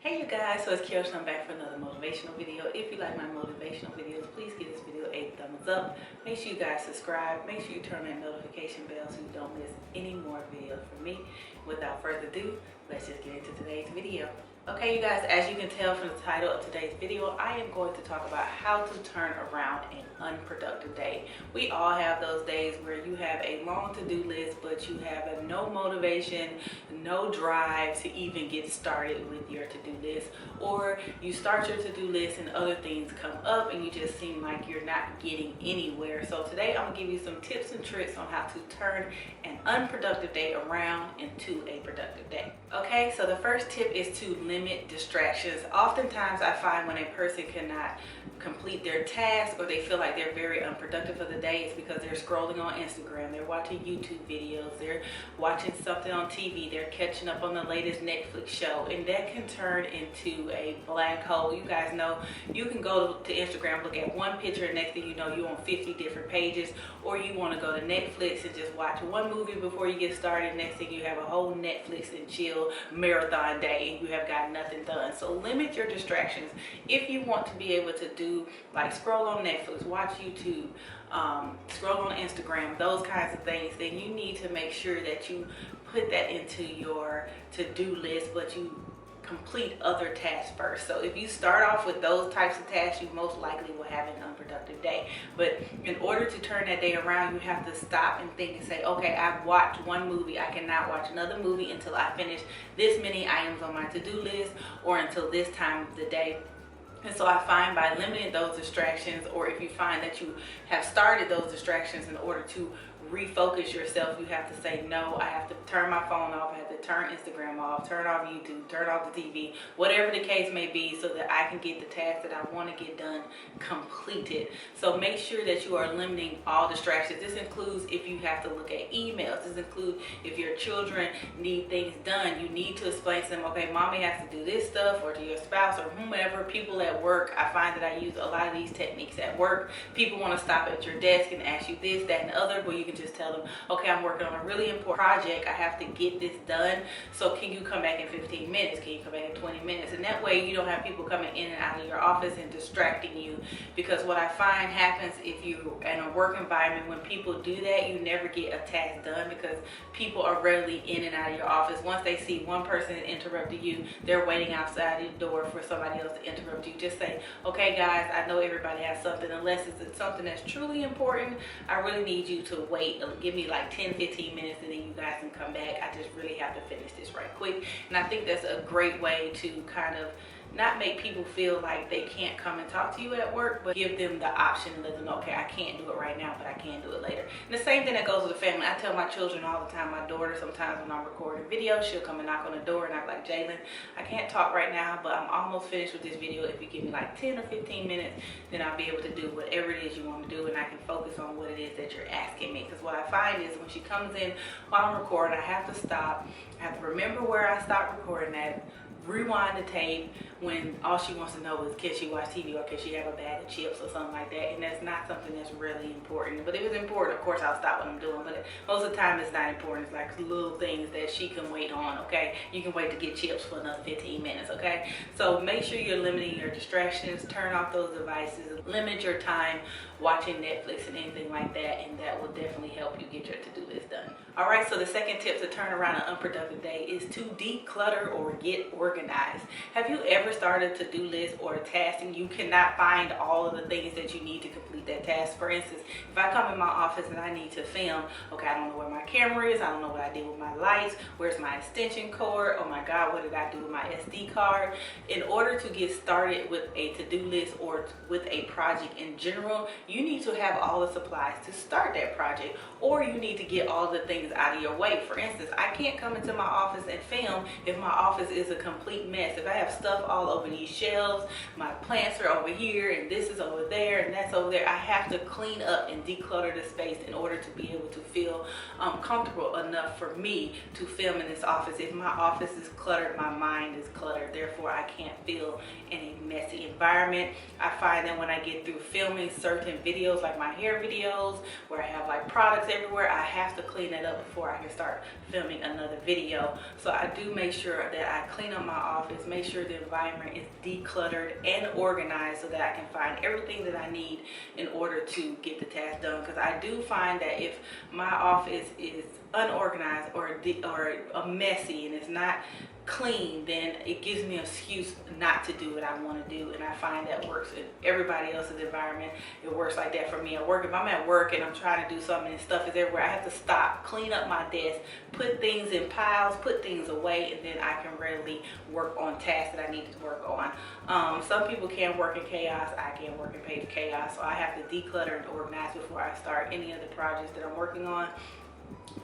Hey you guys, so it's Keoshia. I'm back for another motivational video. If you like my motivational videos, please give this video a thumbs up. Make sure you guys subscribe. Make sure you turn that notification bell so you don't miss any more videos from me. Without further ado, let's just get into today's video. Okay, you guys, as you can tell from the title of today's video, I am going to talk about how to turn around an unproductive day. We all have those days where you have a long to-do list, but you have no motivation, no drive to even get started with your to-do list, or you start your to-do list and other things come up and you just seem like you're not getting anywhere. So today I'm gonna give you some tips and tricks on how to turn an unproductive day around into a productive day. Okay, so the first tip is to limit distractions. Oftentimes I find when a person cannot complete their task or they feel like they're very unproductive for the day, it's because they're scrolling on Instagram, they're watching YouTube videos, they're watching something on TV, they're catching up on the latest Netflix show, and that can turn into a black hole. You guys know you can go to Instagram, look at one picture, and next thing you know you're on 50 different pages, or you want to go to Netflix and just watch one movie before you get started. Next thing you have a whole Netflix and chill marathon day and you have got nothing done. So limit your distractions. If you want to be able to do like scroll on Netflix, watch YouTube, scroll on Instagram, those kinds of things, then you need to make sure that you put that into your to-do list, but you complete other tasks first. So if you start off with those types of tasks, you most likely will have an unproductive day. But in order to turn that day around, you have to stop and think and say, okay, I've watched one movie, I cannot watch another movie until I finish this many items on my to-do list or until this time of the day. And so I find by limiting those distractions, or if you find that you have started those distractions, in order to refocus yourself, you have to say, no, I have to turn my phone off, I have to turn Instagram off, turn off YouTube, turn off the TV, whatever the case may be, so that I can get the task that I want to get done completed. So make sure that you are limiting all distractions. This includes if you have to look at emails. This includes if your children need things done. You need to explain to them, okay, mommy has to do this stuff, or to your spouse or whomever. People at work, I find that I use a lot of these techniques at work. People want to stop at your desk and ask you this, that, and the other, where you can just tell them, okay, I'm working on a really important project, I have to get this done, so can you come back in 15 minutes, can you come back in 20 minutes? And that way you don't have people coming in and out of your office and distracting you. Because what I find happens if you're in a work environment, when people do that, you never get a task done, because people are rarely in and out of your office. Once they see one person interrupting you, they're waiting outside the door for somebody else to interrupt you. Just say, okay guys, I know everybody has something, unless it's something that's truly important, I really need you to wait. Give me like 10-15 minutes and then you guys can come back. I just really have to finish this right quick. And I think that's a great way to kind of not make people feel like they can't come and talk to you at work, but give them the option and let them know, okay, I can't do it right now, but I can do it later. And the same thing that goes with the family. I tell my children all the time, my daughter, sometimes when I'm recording videos, she'll come and knock on the door and I'm like, Jalen, I can't talk right now, but I'm almost finished with this video. If you give me like 10 or 15 minutes, then I'll be able to do whatever it is you want to do, and I can focus on what it is that you're asking me. Because what I find is when she comes in while I'm recording, I have to stop. I have to remember where I stopped recording at, rewind the tape when all she wants to know is, can she watch TV, or can she have a bag of chips or something like that? And that's not something that's really important. But if it's important, of course I'll stop what I'm doing, but most of the time it's not important. It's like little things that she can wait on. Okay, you can wait to get chips for another 15 minutes. Okay, so make sure you're limiting your distractions, turn off those devices, limit your time watching Netflix and anything like that, and that will definitely help you get your to-do list done. All right, so the second tip to turn around an unproductive day is to declutter or get organized. Have you ever started a to-do list or a task and you cannot find all of the things that you need to complete that task? For instance, if I come in my office and I need to film, okay, I don't know where my camera is, I don't know what I did with my lights, where's my extension cord, oh my God, what did I do with my SD card? In order to get started with a to-do list or with a project in general, you need to have all the supplies to start that project, or you need to get all the things out of your way. For instance, I can't come into my office and film if my office is a complete mess. If I have stuff all over these shelves, my plants are over here and this is over there and that's over there, I have to clean up and declutter the space in order to be able to feel comfortable enough for me to film in this office. If my office is cluttered, my mind is cluttered, therefore I can't feel in a messy environment. I find that when I get through filming certain videos, like my hair videos where I have like products everywhere, I have to clean that up before I can start filming another video. So I do make sure that I clean up my office, make sure the environment is decluttered and organized so that I can find everything that I need in order to get the task done. Because I do find that if my office is unorganized or messy and it's not clean, then it gives me an excuse not to do what I want to do. And I find that works in everybody else's environment. It works like that for me at work. If I'm at work and I'm trying to do something and stuff is everywhere, I have to stop, clean up my desk, put things in piles, put things away, and then I can really work on tasks that I need to work on. Some people can't work in chaos. I can't work in chaos, so I have to declutter and organize before I start any of the projects that I'm working on.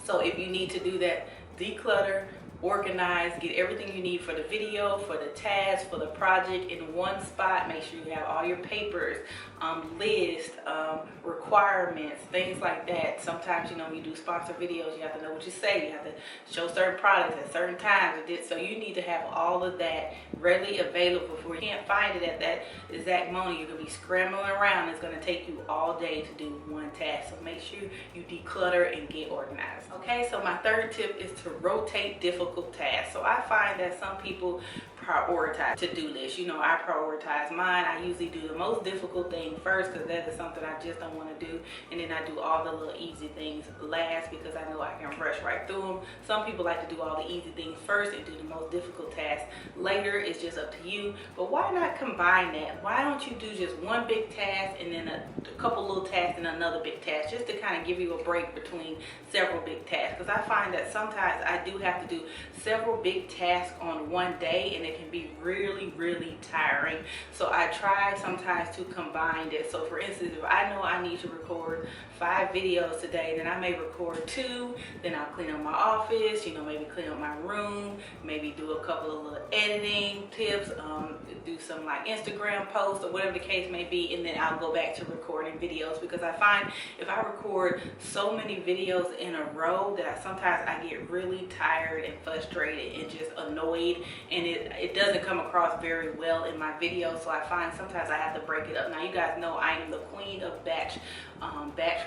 So if you need to do that, declutter, organize, get everything you need for the video, for the task, for the project in one spot. Make sure you have all your papers, list, requirements, things like that. Sometimes, you know, when you do sponsor videos, you have to know what you say. You have to show certain products at certain times. So you need to have all of that readily available. Before you can't find it at that exact moment, you're going to be scrambling around. It's going to take you all day to do one task. So make sure you declutter and get organized. Okay, so my third tip is to rotate difficult tasks. So I find that some people prioritize to-do lists. You know, I prioritize mine. I usually do the most difficult thing first because that is something I just don't want to do, and then I do all the little easy things last because I know I can rush right through them. Some people like to do all the easy things first and do the most difficult tasks later. It's just up to you, but why not combine that? Why don't you do just one big task and then a couple little tasks and another big task, just to kind of give you a break between several big tasks? Because I find that sometimes I do have to do several big tasks on one day, and it can be really tiring. So I try sometimes to combine this. So for instance, if I know I need to record 5 videos today, then I may record 2, then I'll clean up my office, you know, maybe clean up my room, maybe do a couple of little editing tips, do some like Instagram posts or whatever the case may be, and then I'll go back to recording videos. Because I find if I record so many videos in a row that sometimes I get really tired and frustrated and just annoyed, and it doesn't come across very well in my videos. So I find sometimes I have to break it up. Now you guys know I am the queen of batch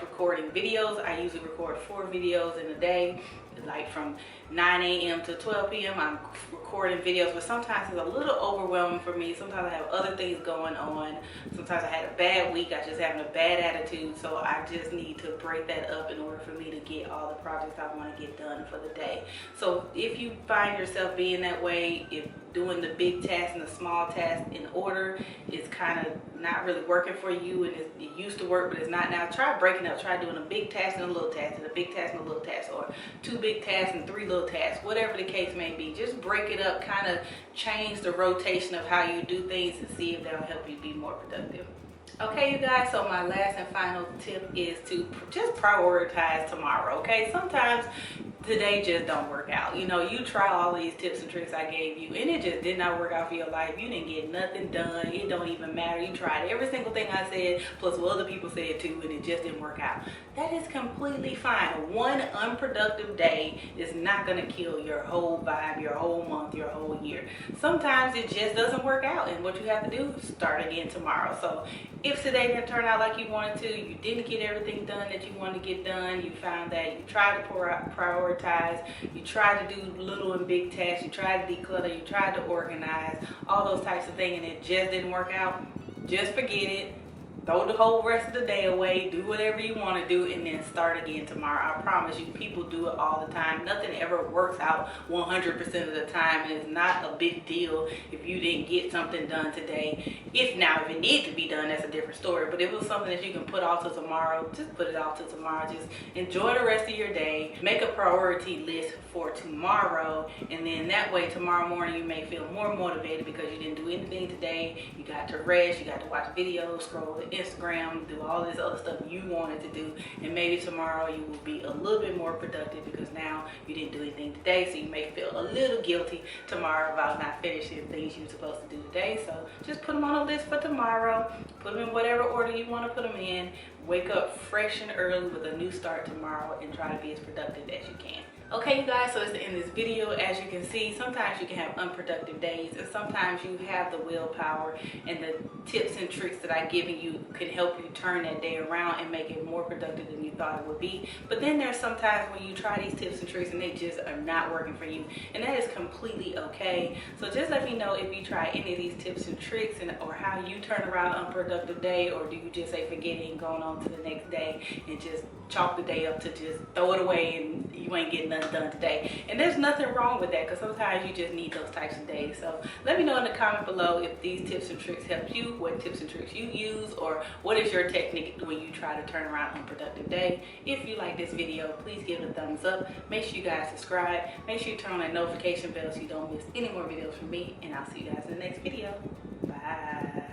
recording videos. I usually record 4 videos in a day, like from 9 a.m. to 12 p.m. I'm recording videos, but sometimes it's a little overwhelming for me. Sometimes I have other things going on. Sometimes I had a bad week. I just having a bad attitude. So I just need to break that up in order for me to get all the projects I want to get done for the day. So if you find yourself being that way, if doing the big tasks and the small tasks in order is kind of not really working for you, and it used to work but it's not now, try breaking up. Try doing a big task and a little task and a big task and a little task, or 2 big tasks and 3 little tasks, whatever the case may be. Just break it up, kind of change the rotation of how you do things and see if that'll help you be more productive. Okay, you guys, so my last and final tip is to just prioritize tomorrow. Okay, sometimes today just don't work out. You know, you try all these tips and tricks I gave you and it just did not work out for your life. You didn't get nothing done. It don't even matter. You tried every single thing I said plus what other people said too, and it just didn't work out. That is completely fine. One unproductive day is not going to kill your whole vibe, your whole month, your whole year. Sometimes it just doesn't work out, and what you have to do is start again tomorrow. So if today didn't turn out like you wanted to, you didn't get everything done that you wanted to get done, you found that you tried to prioritize, you tried to do little and big tasks, you tried to declutter, you tried to organize, all those types of things, and it just didn't work out, just forget it. Throw the whole rest of the day away, do whatever you want to do, and then start again tomorrow. I promise you, people do it all the time. Nothing ever works out 100% of the time, and it's not a big deal if you didn't get something done today. If it needs to be done, that's a different story. But if it was something that you can put off to tomorrow, just put it off to tomorrow. Just enjoy the rest of your day. Make a priority list for tomorrow, and then that way tomorrow morning you may feel more motivated because you didn't do anything today. You got to rest, you got to watch videos, scroll the Instagram, do all this other stuff you wanted to do, and maybe tomorrow you will be a little bit more productive because now you didn't do anything today, so you may feel a little guilty tomorrow about not finishing things you're supposed to do today. So just put them on a list for tomorrow, put them in whatever order you want to put them in, wake up fresh and early with a new start tomorrow, and try to be as productive as you can. Okay, you guys, so it's the end of this video. As you can see, sometimes you can have unproductive days, and sometimes you have the willpower, and the tips and tricks that I've given you can help you turn that day around and make it more productive than you thought it would be. But then there's sometimes when you try these tips and tricks and they just are not working for you, and that is completely okay. So just let me know if you try any of these tips and tricks, or how you turn around an unproductive day, or do you just say forget it and going on to the next day and just chalk the day up to just throw it away and you ain't getting nothing done today. And there's nothing wrong with that, because sometimes you just need those types of days. So let me know in the comment below if these tips and tricks help you, what tips and tricks you use, or what is your technique when you try to turn around an unproductive day. If you like this video, please give it a thumbs up. Make sure you guys subscribe. Make sure you turn on that notification bell so you don't miss any more videos from me, and I'll see you guys in the next video. Bye.